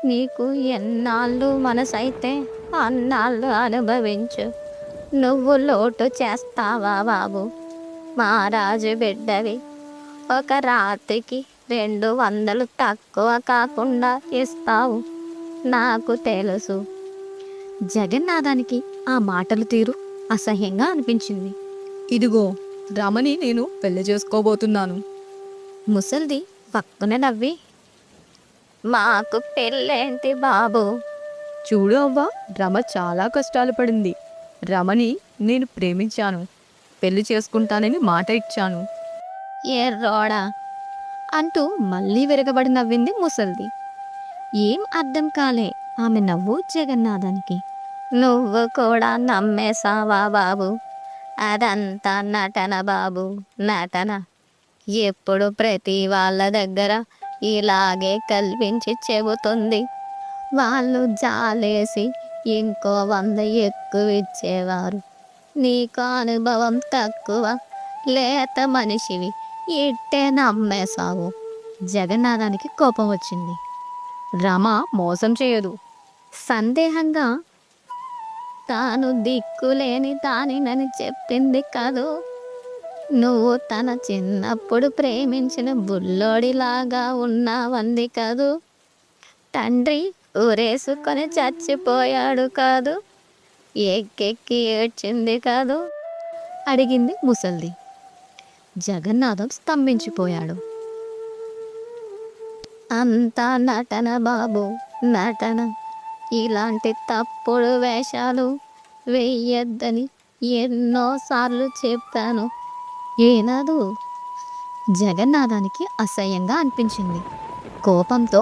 నీకు ఎన్నాళ్ళు మనసైతే అన్నాళ్ళు అనుభవించు. నువ్వు లోటు చేస్తావా బాబు? మహారాజు బిడ్డవి. ఒక రాత్రికి 200 తక్కువ కాకుండా ఇస్తావు, నాకు తెలుసు. జగన్నాథానికి ఆ మాటలు తీరు అసహ్యంగా అనిపించింది. ఇదిగో రమని నేను పెళ్లి చేసుకోబోతున్నాను. ముసల్ది పక్కనే నవ్వి, మాకు పెళ్ళేంటి బాబు? చూడు అవ్వ, రమ చాలా కష్టాలు పడింది. రమని నేను ప్రేమించాను, పెళ్లి చేసుకుంటానని మాట ఇచ్చాను. ఎర్రోడా, అంటూ మళ్ళీ విరగబడి నవ్వింది ముసల్ది. ఏం అర్థం కాలే ఆమె నవ్వు జగన్నాథానికి. నువ్వు కూడా నమ్మేశావా బాబు? అదంతా నటన బాబు, నటన. ఎప్పుడు ప్రతి వాళ్ళ దగ్గర ఇలాగే కల్పించి చెబుతుంది. వాళ్ళు జాలేసి ఇంకో 100 ఎక్కువ ఇచ్చేవారు. నీకు అనుభవం తక్కువ, లేత మనిషివి, ఇట్టే నమ్మేశావు. జగన్నాథానికి కోపం వచ్చింది. రమ మోసం చేయదు. సందేహంగా, తాను దిక్కులేని దానినని చెప్పింది కాదు. నువ్వు తన చిన్నప్పుడు ప్రేమించిన బుల్లోడిలాగా ఉన్నావంది కాదు. తండ్రి ఊరేసుకొని చచ్చిపోయాడు కాదు. ఎక్కెక్కి ఏడ్చింది కాదు. అడిగింది ముసల్ది. జగన్నాథం స్తంభించిపోయాడు. అంతా నటన బాబు, నటన. ఇలాంటి తప్పుడు వేషాలు వెయ్యొద్దని ఎన్నోసార్లు చెప్పాను. ఏనాదు? జగన్నాథానికి అసహ్యంగా అనిపించింది. కోపంతో